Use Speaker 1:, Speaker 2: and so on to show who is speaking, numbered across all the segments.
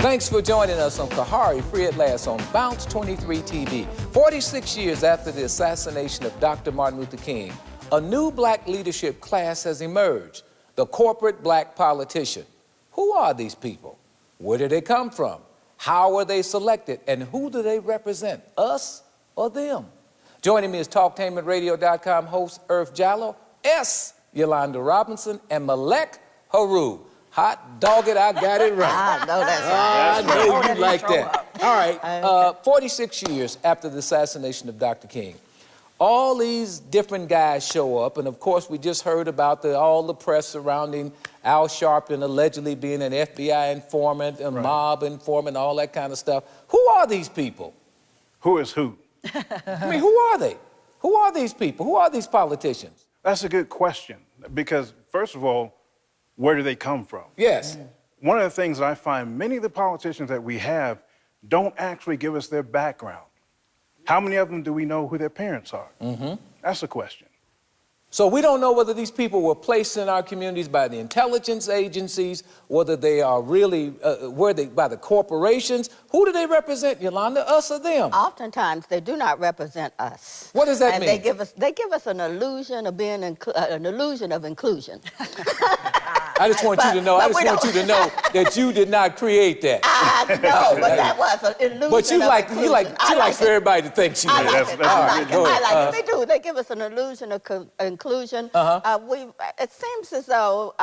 Speaker 1: Thanks for joining us on Khari Free at Last on Bounce23 TV. 46 years after the assassination of Dr. Martin Luther King, a new black leadership class has emerged, the corporate black politician. Who are these people? Where did they come from? How were they selected? And who do they represent, us or them? Joining me is TalkTainmentRadio.com host Earth Jallow, Yolanda Robinson, and Melek, Heru. Hot dog it, I got it right.
Speaker 2: I know that's right.
Speaker 1: I know you like that. All right, 46 years after the assassination of Dr. King, all these different guys show up, and of course we just heard about all the press surrounding Al Sharpton allegedly being an FBI informant, a mob informant, all that kind of stuff. Who are these people?
Speaker 3: Who is who?
Speaker 1: I mean, who are they? Who are these people? Who are these politicians?
Speaker 3: That's a good question, because first of all, where do they come from?
Speaker 1: Yes.
Speaker 3: One of the things that I find many of the politicians that we have don't actually give us their background. How many of them do we know who their parents are? That's the question.
Speaker 1: So we don't know whether these people were placed in our communities by the intelligence agencies, whether they are really, were they by the corporations. Who do they represent, Yolanda, us or them?
Speaker 2: Oftentimes, they do not represent us.
Speaker 1: What does that mean?
Speaker 2: And they give us an illusion of being, an illusion of inclusion.
Speaker 1: I just want you to know, that you did not create that.
Speaker 2: I know, but that was an illusion.
Speaker 1: But she likes for everybody to think she did.
Speaker 2: They do. They give us an illusion of inclusion. It seems as though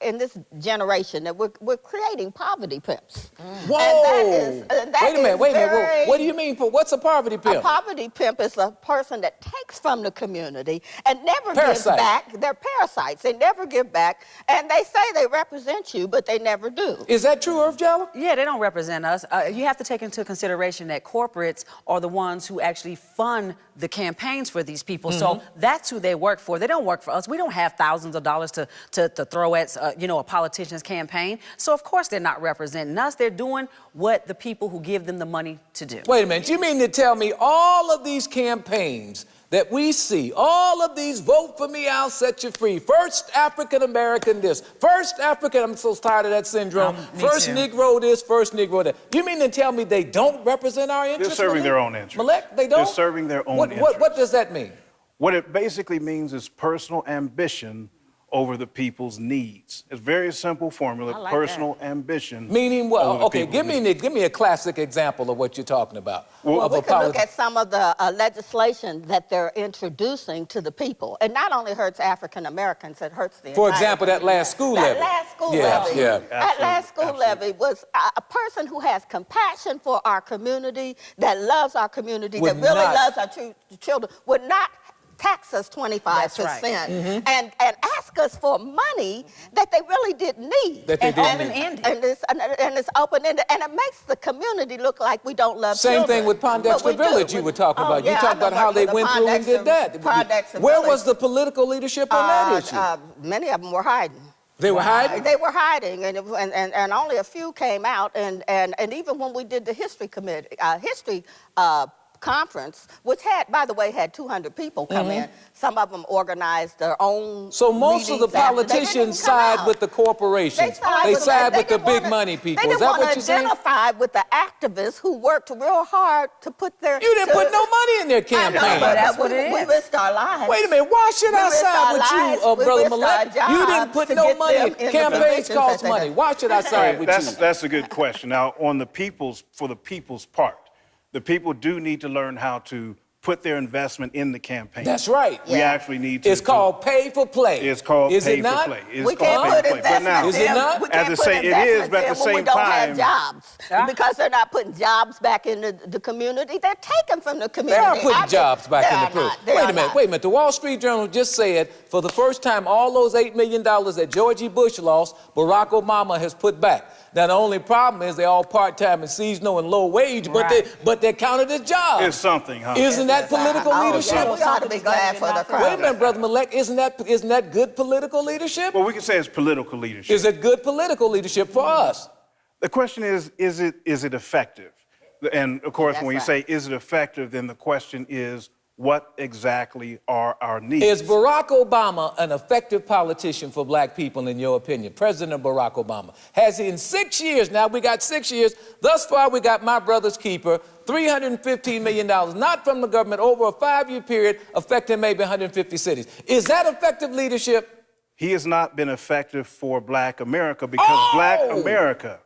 Speaker 2: in this generation that we're creating poverty pimps.
Speaker 1: Whoa! Wait a minute. What do you mean? What's a poverty pimp?
Speaker 2: A poverty pimp is a person that takes from the community and never gives back. They're parasites. They never give back, and they say they represent you, but they never do.
Speaker 1: Is that true, Earth Jallow?
Speaker 4: Yeah, they don't represent us. You have to take into consideration that corporates are the ones who actually fund the campaigns for these people. So that's who they work for. They don't work for us. We don't have thousands of dollars to throw at a politician's campaign. So of course they're not representing us. They're doing what the people who give them the money to do.
Speaker 1: Wait a minute. You mean to tell me all of these campaigns that we see, all of these vote for me, I'll set you free, first African American this, first African, I'm so tired of that syndrome, first Negro this, first Negro that. You mean to tell me they don't represent our interests?
Speaker 3: They're serving their own interests.
Speaker 1: Melek, they don't?
Speaker 3: They're serving their own interests.
Speaker 1: What does that mean?
Speaker 3: What it basically means is personal ambition over the people's needs. It's a very simple formula, personal ambition.
Speaker 1: Meaning what? Okay, give me a classic example of what you're talking about.
Speaker 2: Well, we can look at some of the legislation that they're introducing to the people. It not only hurts African Americans, it hurts the
Speaker 1: For example, that last school levy.
Speaker 2: That last school levy was a person who has compassion for our community, that loves our community, that really loves our children, would not tax us 25% and ask us for money that they really didn't need. And it's open-ended, and it makes the community look like we don't love children.
Speaker 1: Same thing with Pondexter Village you were talking about. You talked about how they went through and did that. Where was the political leadership on that issue?
Speaker 2: Many of them were hiding.
Speaker 1: They were hiding?
Speaker 2: They were hiding, and only a few came out, and even when we did the history conference, which by the way, had 200 people come in. Some of them organized their own.
Speaker 1: So most of the politicians side with the corporations. They side with the big money people.
Speaker 2: They
Speaker 1: Is that what you're saying?
Speaker 2: They didn't want to identify with the activists who worked real hard to put their...
Speaker 1: You didn't put no money in their campaign.
Speaker 2: I know, but that's what it is. We risked our lives.
Speaker 1: Wait a minute, why should I side with you, Brother Melek? You didn't put no money. Campaigns cost money. Why should I side with you?
Speaker 3: That's a good question. Now, for the people's part, the people do need to learn how to put their investment in the campaign.
Speaker 1: That's right.
Speaker 3: We actually need to.
Speaker 1: It's called pay for play.
Speaker 3: It's called pay for play.
Speaker 2: We can't put investments in.
Speaker 1: Is it not?
Speaker 3: It is, but at the same time,
Speaker 2: we don't have jobs because they're not putting jobs back in the community. They're taking from the community.
Speaker 1: They are putting jobs back in the community. Wait a minute. The Wall Street Journal just said for the first time, all those $8 million that George E. Bush lost, Barack Obama has put back. Now, the only problem is they're all part-time and seasonal and low wage, but they're counted as jobs.
Speaker 3: It's something, huh?
Speaker 1: Isn't that political leadership?
Speaker 2: We ought to be glad for the crowd.
Speaker 1: Wait a minute, Brother Melek, isn't that good political leadership?
Speaker 3: Well, we can say it's political leadership.
Speaker 1: Is it good political leadership for us?
Speaker 3: The question is it effective? And of course, when you say, is it effective, then the question is, what exactly are our needs.
Speaker 1: Is Barack Obama an effective politician for black people, in your opinion? President Barack Obama. Has he, in 6 years, now we got 6 years, thus far we got my brother's keeper, $315 million, not from the government, over a 5-year period, affecting maybe 150 cities. Is that effective leadership?
Speaker 3: He has not been effective for black America because black America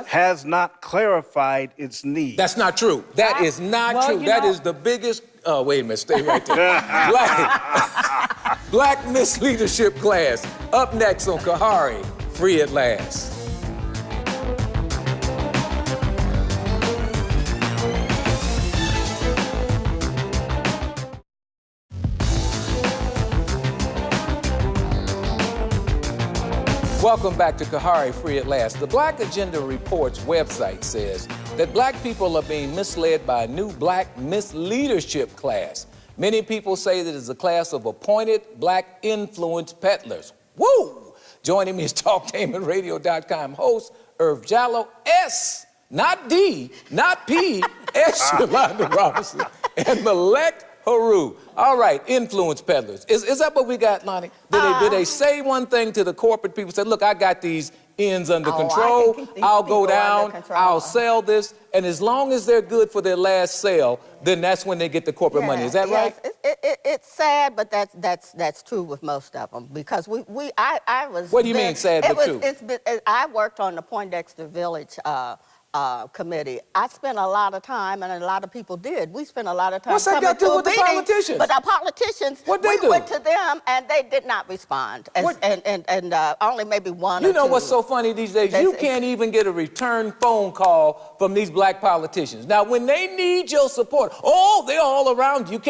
Speaker 3: has not clarified its needs.
Speaker 1: That's not true. That is not true. That is the biggest... Oh, wait a minute. Stay right there. Black misleadership class. Up next on Khari, Free at Last. Welcome back to Khari, Free at Last. The Black Agenda Report's website says that black people are being misled by a new black misleadership class. Many people say that it's a class of appointed black influence peddlers. Woo! Joining me is TalkTainmentRadio.com host Irv Jallow, S, not D, not P, S, Yolanda Robinson, and Melek, Heru. All right, influence peddlers. Is that what we got, Lonnie? Do they say one thing to the corporate people, say, look, I got these ends under control, I'll go down, I'll sell this, and as long as they're good for their last sale, then that's when they get the corporate money. Is that right?
Speaker 2: It's sad, but that's true with most of them, because I was...
Speaker 1: What do you mean sad but true?
Speaker 2: I worked on the Poindexter Village committee. I spent a lot of time, and a lot of people did. We spent a lot of time.
Speaker 1: What's that got to do with the politicians?
Speaker 2: But our politicians,
Speaker 1: what they do?
Speaker 2: Went to them, and they did not respond. And only maybe one or two.
Speaker 1: You know what's so funny these days? You can't even get a return phone call from these black politicians. Now, when they need your support, they're all around you.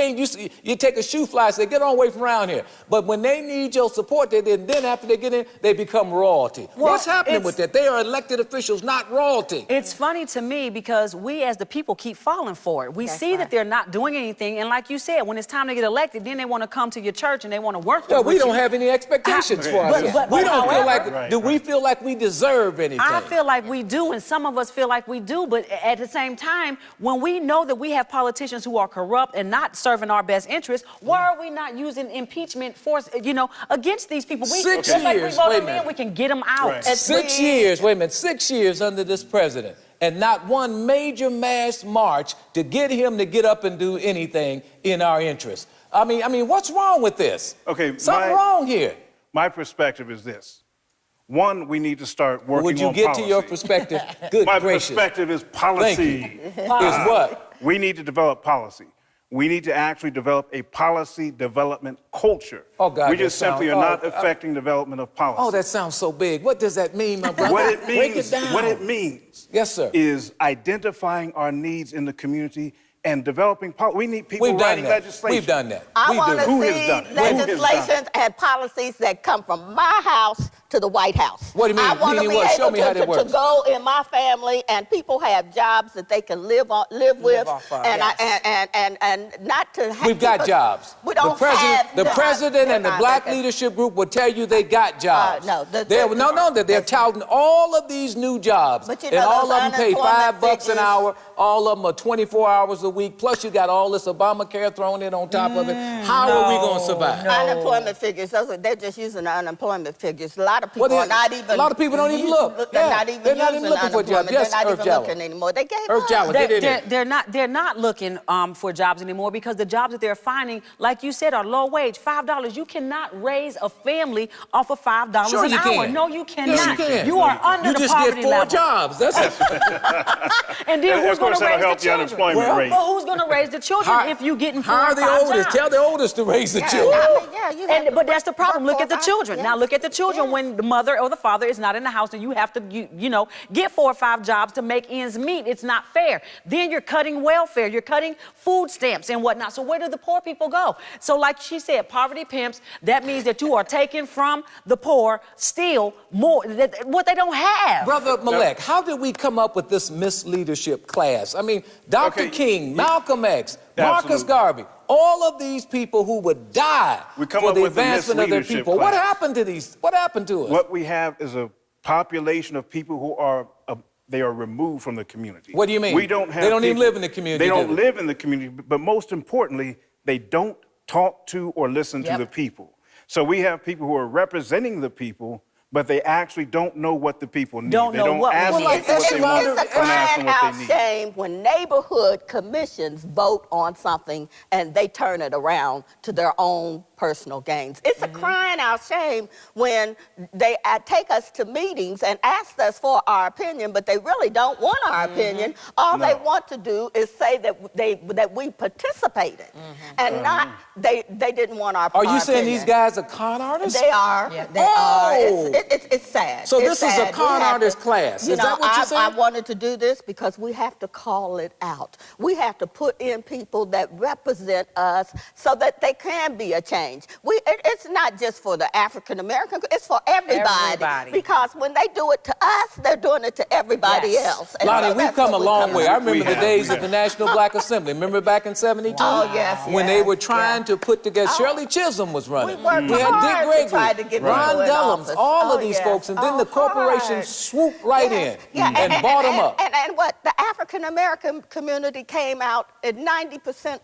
Speaker 1: You take a shoe fly, say, get on away from around here. But when they need your support, then after they get in, they become royalty. Well, what's happening with that? They are elected officials, not royalty.
Speaker 4: It's funny to me because we as the people keep falling for it. We see that they're not doing anything, and like you said, when it's time to get elected, then they want to come to your church and they want to work with you.
Speaker 1: Well, we don't have any expectations for ourselves. We don't feel like, do we feel like we deserve anything?
Speaker 4: I feel like we do, and some of us feel like we do, but at the same time, when we know that we have politicians who are corrupt and not serving our best interests, why are we not using impeachment force, against these people?
Speaker 1: 6 years,
Speaker 4: like we vote them in, we can get them out.
Speaker 1: Right. 6 years, wait a minute, 6 years under this president, and not one major mass march to get him to get up and do anything in our interest. I mean, what's wrong with this?
Speaker 3: Okay,
Speaker 1: something wrong here.
Speaker 3: My perspective is this. One, we need to start working on policy.
Speaker 1: Would you get to your perspective? Good
Speaker 3: My
Speaker 1: gracious.
Speaker 3: perspective is policy.
Speaker 1: Is what?
Speaker 3: We need to develop policy. We need to actually develop a policy development culture.
Speaker 1: Oh, God,
Speaker 3: we just simply are not affecting development of policy.
Speaker 1: Oh, that sounds so big. What does that mean, my brother?
Speaker 3: What it means,
Speaker 1: break it down.
Speaker 3: What it means,
Speaker 1: yes, sir,
Speaker 3: is identifying our needs in the community and developing policy. We need people writing legislation.
Speaker 1: We've done that.
Speaker 2: I want to see legislation and policies that come from my house to the White House.
Speaker 1: What do you mean?
Speaker 2: I want to be
Speaker 1: Show me how that works.
Speaker 2: to go in my family, and people have jobs that they can live with, and not to have.
Speaker 1: We've got jobs.
Speaker 2: We don't
Speaker 1: the president and the black leadership group will tell you they got jobs. They're touting all of these new jobs, and all of them pay $5 an hour. All of them are 24 hours a week. Plus, you got all this Obamacare thrown in on top of it. How are we going to survive?
Speaker 2: Unemployment figures. They're just using the unemployment figures. A lot of people are not even.
Speaker 1: A lot of people don't even look.
Speaker 2: They're not even
Speaker 1: looking for jobs. Yes,
Speaker 2: they're not even looking anymore. They gave up.
Speaker 4: They're not looking for jobs anymore because the jobs that they're finding, like you said, are low wage, $5. You cannot raise a family off of $5 an hour. No, you cannot.
Speaker 1: Yes, you can.
Speaker 4: You are under the poverty level.
Speaker 1: You just get 4 jobs. That's it.
Speaker 4: And then who's going to raise the children?
Speaker 3: Unemployment rate.
Speaker 4: Well, who's going to raise the children if you're getting 4 or 5 jobs?
Speaker 1: Tell the oldest to raise the children.
Speaker 4: But that's the problem. Look at the children. Now look at the children when the mother or the father is not in the house and you have to, get 4 or 5 jobs to make ends meet. It's not fair. Then you're cutting welfare. You're cutting food stamps and whatnot. So where do the poor people go? So like she said, poverty pimps, that means that you are taking from the poor, steal more, what they don't have.
Speaker 1: Brother Melek, how did we come up with this misleadership class? I mean, Dr. King, Malcolm X, Marcus Garvey, all of these people who would die for the advancement of their people.
Speaker 3: Class.
Speaker 1: What happened to these? What happened to us?
Speaker 3: What we have is a population of people who are they are removed from the community.
Speaker 1: What do you mean?
Speaker 3: We don't have
Speaker 1: They don't even
Speaker 3: people-
Speaker 1: live in the community.
Speaker 3: They don't
Speaker 1: do
Speaker 3: live in the community, but most importantly, they don't talk to or listen to the people. So we have people who are representing the people, but they actually don't know what the people need.
Speaker 4: Don't
Speaker 3: they
Speaker 4: know
Speaker 3: don't
Speaker 4: what
Speaker 3: ask
Speaker 4: we
Speaker 3: them
Speaker 4: need.
Speaker 3: what they want.
Speaker 2: It's a
Speaker 3: and ask them
Speaker 2: crying
Speaker 3: what
Speaker 2: out
Speaker 3: they need.
Speaker 2: shame when neighborhood commissions vote on something and they turn it around to their own personal gains. It's a crying out shame when they take us to meetings and ask us for our opinion, but they really don't want our opinion. All they want to do is say that we participated, and not they didn't want our.
Speaker 1: Are you saying
Speaker 2: opinion.
Speaker 1: these guys are con artists?
Speaker 2: They are.
Speaker 4: Yeah.
Speaker 2: They are.
Speaker 1: Oh.
Speaker 2: It's sad.
Speaker 1: So
Speaker 2: It's
Speaker 1: this is a
Speaker 2: sad.
Speaker 1: con
Speaker 2: We have
Speaker 1: artist
Speaker 2: to-
Speaker 1: class.
Speaker 2: You
Speaker 1: Is
Speaker 2: know,
Speaker 1: that what you're saying?
Speaker 2: I wanted to do this because we have to call it out. We have to put in people that represent us so that they can be a change. It's not just for the African American, it's for everybody. Because when they do it to us, they're doing it to everybody else. And
Speaker 1: Lonnie,
Speaker 2: so
Speaker 1: we've
Speaker 2: that's
Speaker 1: come a
Speaker 2: what
Speaker 1: long way. I remember
Speaker 3: We
Speaker 1: the
Speaker 3: have,
Speaker 1: days
Speaker 3: we
Speaker 1: of the
Speaker 3: have.
Speaker 1: National Black Assembly. Remember back in 72?
Speaker 2: Oh, yes,
Speaker 1: When they
Speaker 2: yes,
Speaker 1: were trying
Speaker 2: yes.
Speaker 1: to put together, Shirley Chisholm was running.
Speaker 2: We worked
Speaker 1: had
Speaker 2: hard
Speaker 1: Dick
Speaker 2: to
Speaker 1: Gregory,
Speaker 2: try to get
Speaker 1: Ron
Speaker 2: people in
Speaker 1: Dellums,
Speaker 2: office.
Speaker 1: all of
Speaker 2: Oh,
Speaker 1: these
Speaker 2: yes.
Speaker 1: folks. And then
Speaker 2: Oh,
Speaker 1: the corporation
Speaker 2: hard.
Speaker 1: swooped right in and bought them up.
Speaker 2: And what the African American community came out, and 90%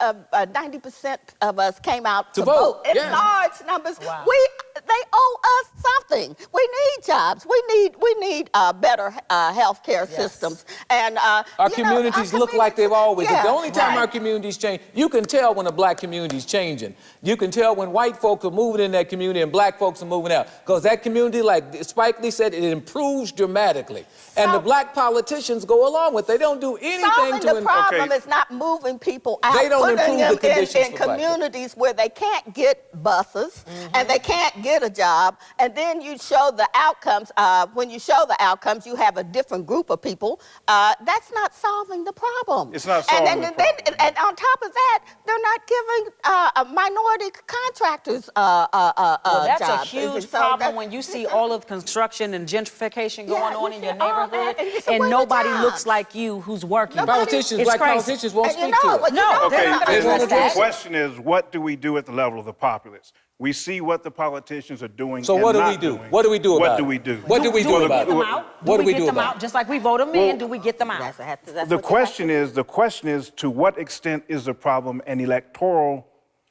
Speaker 2: of us came out to vote in large numbers.
Speaker 4: Wow.
Speaker 2: They owe us something. We need jobs. We need better health care systems. And
Speaker 1: Our communities look like they've always.
Speaker 2: Yeah,
Speaker 1: the only time
Speaker 2: right.
Speaker 1: our communities change, you can tell when a black community's changing. You can tell when white folks are moving in that community and black folks are moving out. Because that community, like Spike Lee said, it improves dramatically. And the black politicians go along with it. They don't do anything
Speaker 2: solving
Speaker 1: to
Speaker 2: the problem is not moving people out.
Speaker 1: They don't
Speaker 2: putting
Speaker 1: improve
Speaker 2: them
Speaker 1: the conditions
Speaker 2: in
Speaker 1: for black people.
Speaker 2: communities where they can't get buses and they can't get a job. And then you show the outcomes. When you show the outcomes, you have a different group of people. That's not solving the problem.
Speaker 3: It's not solving the problem.
Speaker 2: And on top of that, they're not giving minority contractors
Speaker 4: Well, that's
Speaker 2: jobs.
Speaker 4: a huge
Speaker 2: So
Speaker 4: problem
Speaker 2: that-
Speaker 4: when you see all of construction and gentrification going on
Speaker 2: you
Speaker 4: in your
Speaker 2: see all that,
Speaker 4: neighborhood,
Speaker 2: and you say,
Speaker 4: and
Speaker 2: where the
Speaker 4: nobody
Speaker 2: jobs?
Speaker 4: looks like you who's working.
Speaker 1: Politicians,
Speaker 4: It's
Speaker 1: black
Speaker 4: crazy.
Speaker 1: politicians won't
Speaker 2: And you
Speaker 1: speak to
Speaker 2: know
Speaker 1: it.
Speaker 2: what-
Speaker 4: No,
Speaker 2: they're
Speaker 4: they're
Speaker 2: not
Speaker 4: not
Speaker 2: gonna
Speaker 4: gonna
Speaker 2: address
Speaker 4: address
Speaker 3: The
Speaker 4: that.
Speaker 3: question is, what do we do at the level of the populace? We see what the politicians are doing.
Speaker 1: So
Speaker 3: and
Speaker 1: what do
Speaker 3: not
Speaker 1: we do?
Speaker 3: doing.
Speaker 1: What do we do about it?
Speaker 3: What do we do?
Speaker 1: What do we do
Speaker 4: we
Speaker 1: about
Speaker 4: get them
Speaker 1: it?
Speaker 4: out?
Speaker 1: What do we
Speaker 4: get
Speaker 1: do
Speaker 4: them
Speaker 1: about
Speaker 4: out?
Speaker 1: it?
Speaker 4: Just like we vote them in, do we get them out?
Speaker 2: That's
Speaker 3: The
Speaker 2: what you have to
Speaker 3: question is, to what extent is the problem an electoral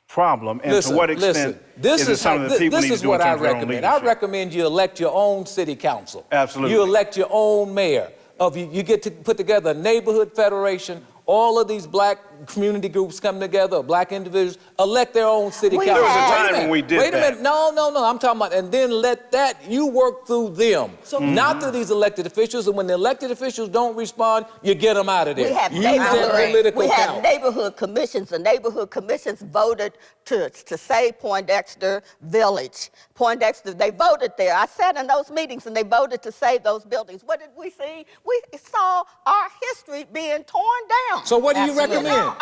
Speaker 3: problem, and to what extent is it something that people need to do
Speaker 1: what
Speaker 3: in
Speaker 1: I
Speaker 3: terms of their own
Speaker 1: recommend. I
Speaker 3: leadership?
Speaker 1: recommend you elect your own city council.
Speaker 3: Absolutely.
Speaker 1: You elect your own mayor. You get to put together a neighborhood federation. All of these black community groups come together, or black individuals, elect their own city council.
Speaker 3: There was a
Speaker 1: Wait
Speaker 3: time
Speaker 1: minute,
Speaker 3: when we did
Speaker 1: Wait a
Speaker 3: that.
Speaker 1: minute. No. I'm talking about, and then let you work through them, not through these elected officials. And when the elected officials don't respond, you get them out of there.
Speaker 2: We have
Speaker 1: Use that political
Speaker 2: have
Speaker 1: count.
Speaker 2: neighborhood commissions. The neighborhood commissions voted to say Poindexter Village. Poindexter, they voted there. I sat in those meetings and they voted to save those buildings. What did we see? We saw our history being torn down.
Speaker 1: So what do you
Speaker 4: Absolutely.
Speaker 1: recommend?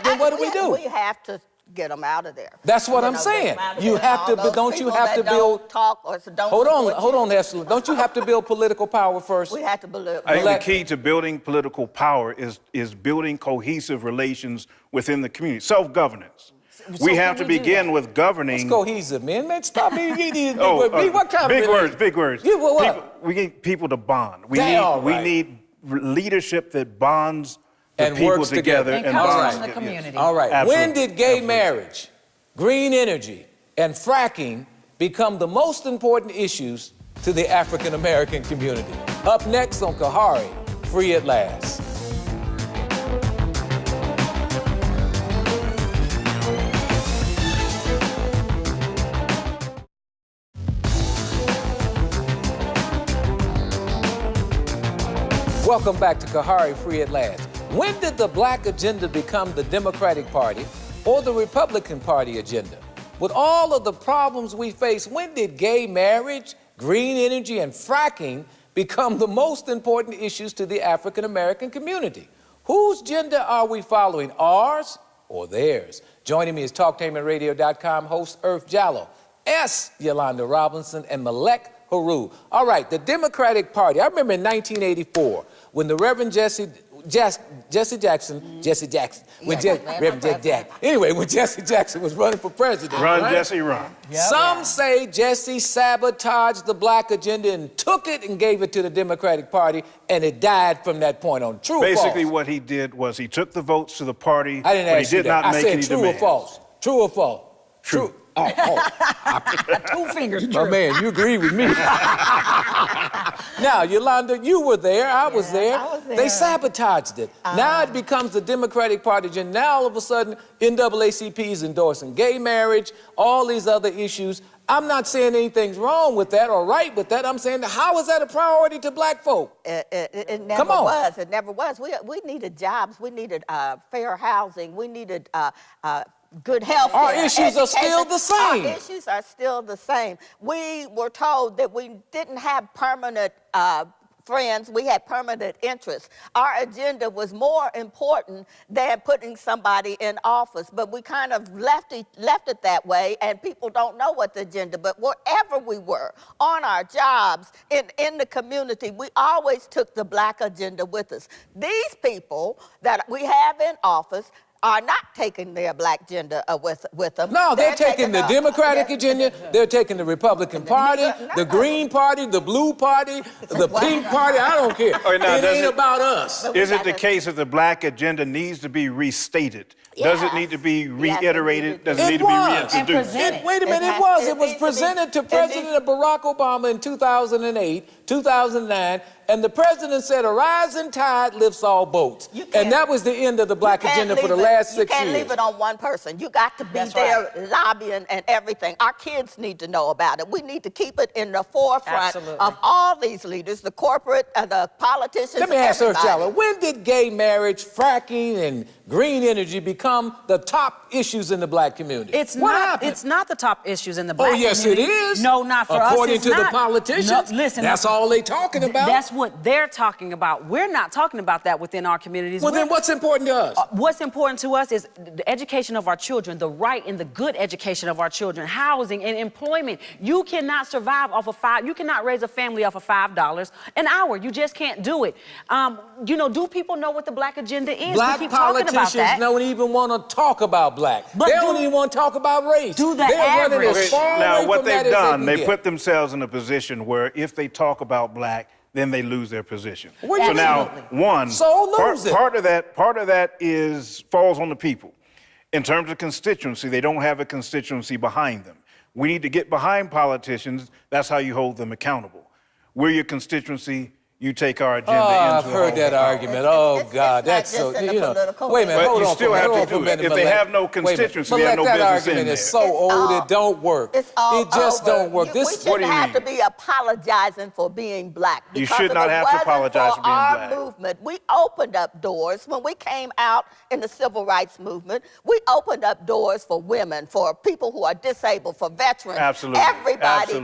Speaker 2: Then
Speaker 1: What do we do?
Speaker 2: We have to get them out of there.
Speaker 1: That's what I'm
Speaker 2: get
Speaker 1: saying.
Speaker 2: them out of
Speaker 1: You
Speaker 2: there.
Speaker 1: have
Speaker 2: All
Speaker 1: to,
Speaker 2: those
Speaker 1: don't you
Speaker 2: people
Speaker 1: have to
Speaker 2: that
Speaker 1: build?
Speaker 2: don't talk or don't
Speaker 1: Hold
Speaker 2: support
Speaker 1: on, Hester. Don't you have to build political power first?
Speaker 2: We have to believe.
Speaker 3: I think
Speaker 1: Melek-
Speaker 3: the key to building political power is building cohesive relations within the community, self-governance. We have to begin with governing.
Speaker 1: It's cohesive, man. Stop me. You need
Speaker 3: Oh,
Speaker 1: what kind
Speaker 3: big
Speaker 1: of
Speaker 3: words, big words.
Speaker 1: Yeah, what?
Speaker 3: We need people to bond. We
Speaker 1: They all right.
Speaker 3: need leadership that bonds the
Speaker 1: And
Speaker 3: people
Speaker 1: works
Speaker 3: together.
Speaker 1: together.
Speaker 4: And
Speaker 3: bonds
Speaker 4: comes from the
Speaker 3: together.
Speaker 4: community.
Speaker 1: All right.
Speaker 3: Absolutely.
Speaker 1: When did gay
Speaker 3: Absolutely.
Speaker 1: marriage, green energy, and fracking become the most important issues to the African American community? Up next on Khari, Free at Last. Welcome back to Khari, Free at Last. When did the black agenda become the Democratic Party or the Republican Party agenda? With all of the problems we face, when did gay marriage, green energy, and fracking become the most important issues to the African American community? Whose agenda are we following, ours or theirs? Joining me is TalkTainmentRadio.com host Jallow, Yolanda Robinson, and Melek, Heru. All right, the Democratic Party. I remember in 1984 when the Reverend Jesse Jesse Jackson, when Reverend Jack. Anyway, when Jesse Jackson was running for president.
Speaker 3: Run,
Speaker 1: right?
Speaker 3: Jesse, run.
Speaker 1: Yep. Some say Jesse sabotaged the black agenda and took it and gave it to the Democratic Party, and it died from that point on. True or false?
Speaker 3: Basically, what he did was he took the votes to the party,
Speaker 1: I didn't
Speaker 3: but
Speaker 1: ask
Speaker 3: he
Speaker 1: you
Speaker 3: did
Speaker 1: that.
Speaker 3: not make any
Speaker 1: true
Speaker 3: demands.
Speaker 1: Or false? True or false?
Speaker 3: True.
Speaker 1: Oh.
Speaker 4: 2 fingers.
Speaker 1: Oh, man, you agree with me. Now, Yolanda, you were there. I was there. They sabotaged it. Now it becomes the Democratic Party. And now, all of a sudden, NAACP is endorsing gay marriage, all these other issues. I'm not saying anything's wrong with that or right with that. I'm saying, how is that a priority to black folk?
Speaker 2: It never was. It never was. We needed jobs. We needed fair housing. We needed good health care.
Speaker 1: Our issues are still the same.
Speaker 2: Our issues are still the same. We were told that we didn't have permanent friends, we had permanent interests. Our agenda was more important than putting somebody in office, but we kind of left it that way, and people don't know what the agenda, but wherever we were, on our jobs, in the community, we always took the black agenda with us. These people that we have in office are not taking their black agenda with them.
Speaker 1: No, they're taking the Democratic agenda, they're taking the Republican Party, the Green Party, the Blue Party, the Pink Party, I don't care.
Speaker 3: Right, now,
Speaker 1: it ain't about us.
Speaker 3: Is it the case that the black agenda needs to be restated? Does it need to be reiterated? Does it need to be reintroduced?
Speaker 1: Wait a minute, it was presented to President Barack Obama in 2008, 2009, and the president said a rising tide lifts all boats. And that was the end of the black agenda for the last 6 years.
Speaker 2: You can't leave it on one person. You got to be there lobbying and everything. Our kids need to know about it. We need to keep it in the forefront of all these leaders, the corporate, the politicians,
Speaker 1: Let me ask her, Jallow, when did gay marriage, fracking, and green energy become the top issues in the black community?
Speaker 4: It's not the top issues in the black community.
Speaker 1: Oh, yes, it is.
Speaker 4: No, not for us.
Speaker 1: According to the politicians,
Speaker 4: no, listen,
Speaker 1: that's all they talking about.
Speaker 4: That's what they're talking about. We're not talking about that within our communities.
Speaker 1: Well, then what's important to us?
Speaker 4: What's important to us is the education of our children, the right and the good education of our children, housing and employment. You cannot survive off of you cannot raise a family off of $5 an hour. You just can't do it. You know, do people know what the black agenda is?
Speaker 1: Black
Speaker 4: we keep talking about that.
Speaker 1: don't even want to talk about black.
Speaker 4: But
Speaker 1: they don't even want to talk about race.
Speaker 3: Now, what they've done, they put themselves in a position where if they talk about black, then they lose their position. So now, part of that falls on the people. In terms of constituency, they don't have a constituency behind them. We need to get behind politicians. That's how you hold them accountable. We're your constituency. You take our agenda into
Speaker 1: I've heard that argument. God, that's so, you know. Wait a minute, hold on.
Speaker 3: But you still have to do it. If they have no constituency, they have no business in there.
Speaker 1: That argument is so old, it don't work. It just don't work.
Speaker 2: We shouldn't have to be apologizing for being black.
Speaker 3: You should not have to apologize for being black.
Speaker 2: Our movement, we opened up doors. When we came out in the civil rights movement, we opened up doors for women, for people who are disabled, for veterans.
Speaker 3: Absolutely.
Speaker 2: Everybody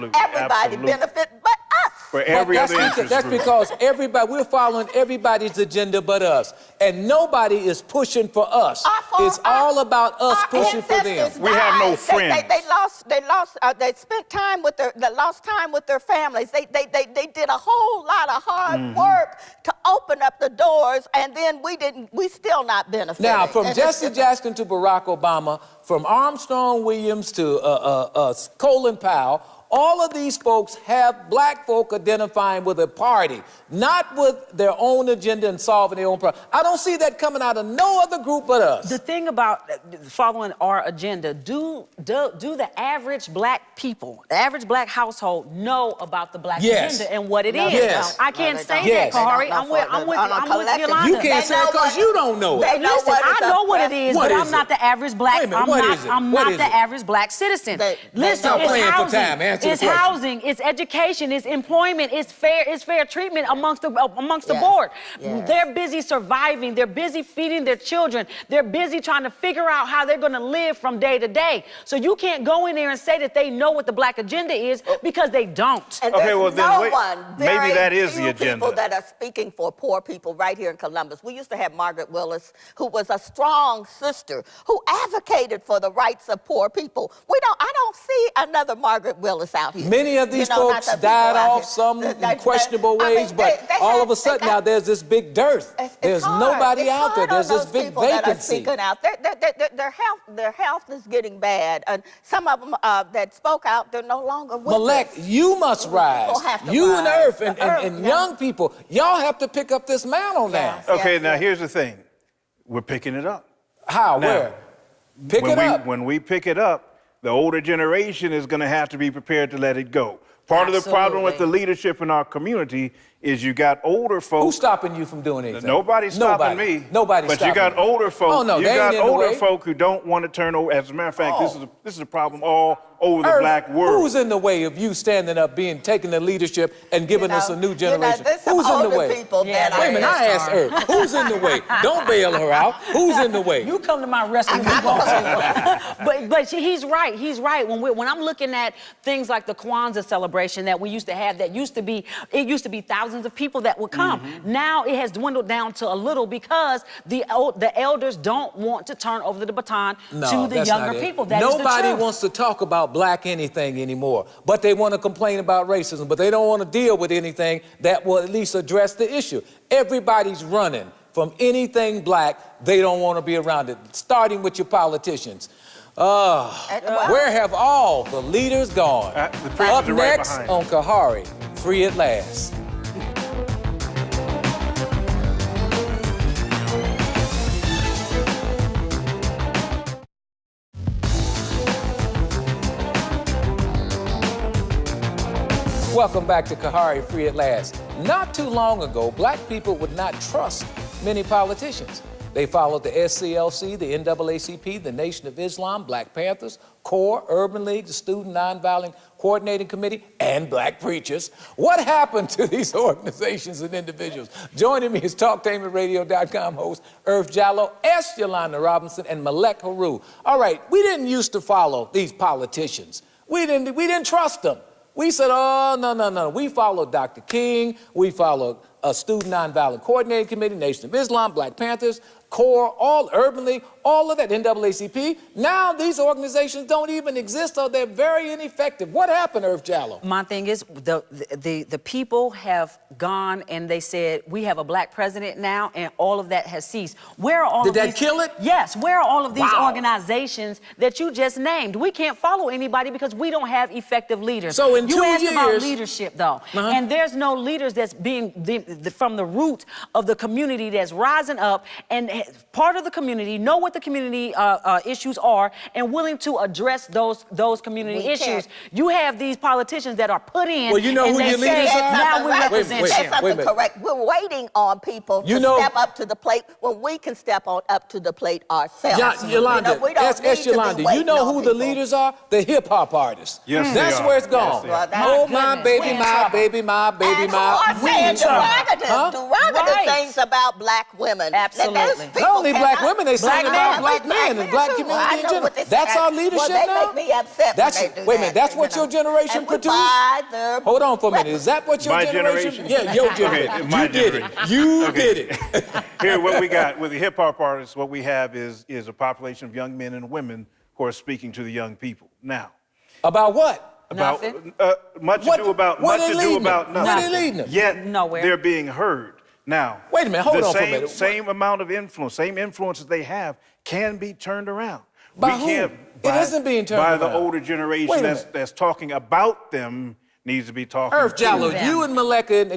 Speaker 2: benefit but us.
Speaker 3: For every other interest
Speaker 1: That's
Speaker 3: group.
Speaker 1: because we're following everybody's agenda but us. And nobody is pushing for us. It's all about us pushing for them.
Speaker 3: We have no friends.
Speaker 2: They spent time with lost time with their families. They did a whole lot of hard work to open up the doors, and then we still not benefiting.
Speaker 1: Now, from Jesse Jackson to Barack Obama, from Armstrong Williams to Colin Powell, all of these folks have black folk identifying with a party, not with their own agenda and solving their own problem. I don't see that coming out of no other group but us.
Speaker 4: The thing about following our agenda, do the average black people, the average black household know about the black agenda and what it is?
Speaker 1: Yes.
Speaker 4: I can't say that, Khari. I'm with Yolanda.
Speaker 1: You can't say it because you don't know it.
Speaker 4: Listen, I know what it is, but I'm not the average black. I'm not the average black citizen. Listen, it's housing, it's education, it's employment, it's fair treatment amongst the board. They're busy surviving, they're busy feeding their children, they're busy trying to figure out how they're going to live from day to day. So you can't go in there and say that they know what the black agenda is because they don't.
Speaker 2: And maybe that is the agenda. People that are speaking for poor people right here in Columbus. We used to have Margaret Willis, who was a strong sister who advocated for the rights of poor people. I don't see another Margaret Willis us out here.
Speaker 1: Many of these folks died off some questionable ways, but all of a sudden now there's this big dearth. There's nobody out there. There's this big vacancy.
Speaker 2: Their health is getting bad, and some of them that spoke out, they're no longer with
Speaker 1: Melek,
Speaker 2: us.
Speaker 1: you must rise. You and Earth and young people, y'all have to pick up this mantle now.
Speaker 3: Okay, now here's the thing. We're picking it up.
Speaker 1: How? Now, where? Pick it up.
Speaker 3: When we pick it up, the older generation is going to have to be prepared to let it go. Part of the problem with the leadership in our community is you got older folks.
Speaker 1: Who's stopping you from doing anything?
Speaker 3: Nobody's stopping me.
Speaker 1: Nobody's stopping me.
Speaker 3: But you got older folks.
Speaker 1: Oh, no,
Speaker 3: you got older folk who don't want to turn over. As a matter of fact, this is a problem all over the black world.
Speaker 1: Who's in the way of you standing up, taking the leadership and giving us a new generation? Who's in the way? Wait a minute, I asked Earth. Who's in the way? Don't bail her out. Who's in the way?
Speaker 4: You come to my rescue. But he's right. He's right. When I'm looking at things like the Kwanzaa celebration that we used to have, it used to be thousands of people that would come. Now it has dwindled down to a little because the elders don't want to turn over the baton to the younger people.
Speaker 1: Nobody wants to talk about black anything anymore, but they want to complain about racism, but they don't want to deal with anything that will at least address the issue. Everybody's running from anything black. They don't want to be around it, starting with your politicians. Where have all the leaders gone? Up next on Khari, Free at Last. Welcome back to Khari, Free at Last. Not too long ago, black people would not trust many politicians. They followed the SCLC, the NAACP, the Nation of Islam, Black Panthers, CORE, Urban League, the Student Nonviolent Coordinating Committee, and black preachers. What happened to these organizations and individuals? Joining me is TalkTainmentRadio.com host Earth Jallow, Yolanda Robinson, and Melek Heru. All right, we didn't used to follow these politicians. We didn't trust them. We said, oh, no. We followed Dr. King. We followed a Student Nonviolent Coordinating Committee, Nation of Islam, Black Panthers, CORE, all Urban League, all of that, NAACP. Now these organizations don't even exist, or they're very ineffective. What happened, Earth Jallow?
Speaker 4: My thing is, the people have gone and they said, we have a black president now, and all of that has ceased. Where are all of these...
Speaker 1: Did that kill it?
Speaker 4: Yes. Where are all of these organizations that you just named? We can't follow anybody because we don't have effective leaders.
Speaker 1: So in 2 years...
Speaker 4: You asked about leadership, though. And there's no leaders that's being from the root of the community that's rising up and part of the community, know what the community issues are, and willing to address those community issues. You have these politicians that are put in.
Speaker 1: Well, you know who your leaders are?
Speaker 2: Now we represent something correct. We're waiting on people to step up to the plate when we can step up to the plate ourselves.
Speaker 1: Yolanda, Yolanda, you know who the leaders are? The hip-hop artists.
Speaker 3: Yes,
Speaker 1: that's where it's gone. Oh, my baby, my baby, my baby, my...
Speaker 2: And who are saying derogative things about black women.
Speaker 4: Absolutely.
Speaker 1: Not only black women, they say about black men and black community in general. That's our leadership now?
Speaker 2: They make me upset when they do
Speaker 1: wait a minute, that's what your generation produced? Hold on for a minute, is that what your generation? Yeah, your generation. You did it.
Speaker 3: Here, what we got with the hip-hop artists, what we have is a population of young men and women who are speaking to the young people. Now.
Speaker 1: About what?
Speaker 3: About much ado about nothing.
Speaker 1: Where they leading them?
Speaker 3: Yet
Speaker 4: nowhere.
Speaker 3: They're being heard. Now,
Speaker 1: wait a minute, hold on for a minute.
Speaker 3: Same amount of influence, same influences they have can be turned around.
Speaker 1: By who? It isn't being turned around.
Speaker 3: By the older generation that's talking about them needs to be talking
Speaker 1: Earth Jallow, you and Melek in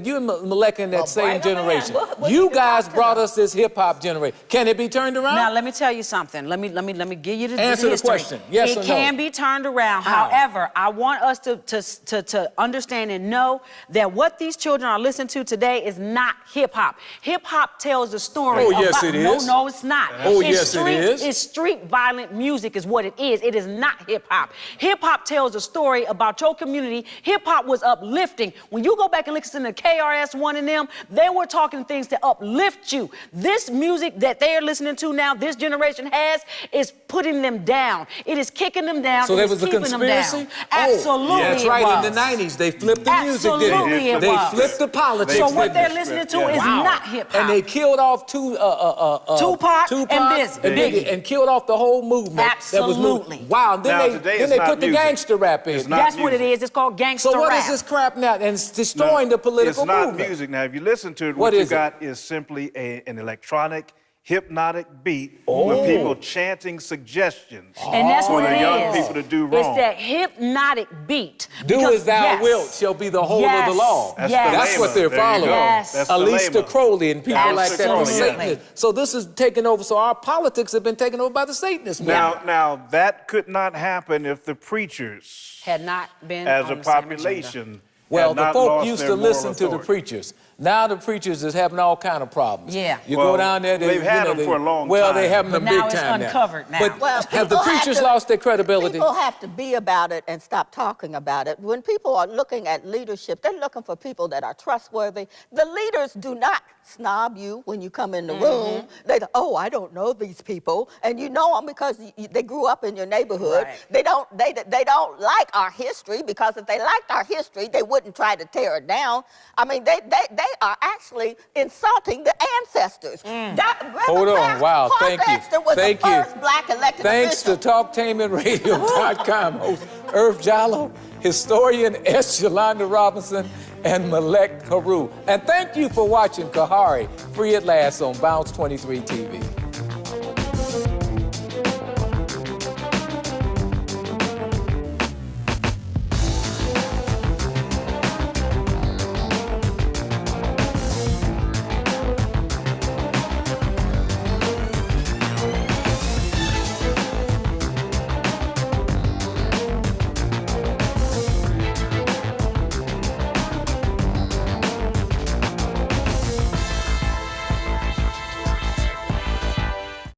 Speaker 1: that same generation. You guys brought us this hip-hop generation. Can it be turned around?
Speaker 4: Now, let me tell you something. Let me give you the
Speaker 1: Answer
Speaker 4: history.
Speaker 1: The question. Yes or no?
Speaker 4: It can be turned around.
Speaker 1: How?
Speaker 4: However, I want us to understand and know that what these children are listening to today is not hip-hop. Hip-hop tells the story.
Speaker 1: Oh, yes, it is.
Speaker 4: No, it's not.
Speaker 1: Oh, yes, it is.
Speaker 4: It's street violent music is what it is. It is not hip-hop. Hip-hop tells a story about your community. Hip-hop hop was uplifting. When you go back and listen to KRS-One and them, they were talking things to uplift you. This music that they're listening to now, this generation has, is putting them down. It is kicking them down.
Speaker 1: So there was a conspiracy?
Speaker 4: Absolutely.
Speaker 1: Yeah, that's right. In the 90s, they flipped the music, didn't they? They flipped the politics.
Speaker 4: So what they're listening to is not hip hop.
Speaker 1: And they killed off
Speaker 4: Tupac and Biggie.
Speaker 1: And killed off the whole movement.
Speaker 4: Absolutely.
Speaker 1: Wow. And then they put the gangster rap in.
Speaker 4: That's what it is. It's called gangster rap.
Speaker 1: So what is this crap now? And it's destroying the political movement.
Speaker 3: It's not music. Now, if you listen to it, what you got is simply an electronic, hypnotic beat with people chanting suggestions
Speaker 4: and that's
Speaker 3: for
Speaker 4: what
Speaker 3: the
Speaker 4: it
Speaker 3: young
Speaker 4: is.
Speaker 3: people to do wrong.
Speaker 4: It's that hypnotic beat.
Speaker 1: Do as thou wilt shall be the whole of the law.
Speaker 3: That's
Speaker 1: what they're following. Aleister Crowley and people like that, the Satanists. So this is taking over. So our politics have been taken over by the Satanists.
Speaker 3: Now that could not happen if the preachers
Speaker 4: had not been
Speaker 3: as a population.
Speaker 1: Well, the folk used to listen to the preachers. Now the preachers is having all kind of problems.
Speaker 4: Yeah.
Speaker 1: You go down there,
Speaker 3: they've had them for a long time.
Speaker 1: Well, they have them big
Speaker 4: time
Speaker 1: time
Speaker 4: now. It's uncovered now.
Speaker 1: But have the preachers lost their credibility?
Speaker 2: People have to be about it and stop talking about it. When people are looking at leadership, they're looking for people that are trustworthy. The leaders do not snob you when you come in the room. They go, oh, I don't know these people, and you know them because they grew up in your neighborhood.
Speaker 4: Right.
Speaker 2: They don't like our history, because if they liked our history, they wouldn't try to tear it down. I mean, they are actually insulting the ancestors.
Speaker 1: Hold on, wow, thank you.
Speaker 2: Was the first black elected
Speaker 1: Thanks
Speaker 2: official.
Speaker 1: to TalkTainmentRadio.com host Irv Jallow, historian S. Yolanda Robinson, and Melek Heru. And thank you for watching Khari, free at last on Bounce23 TV.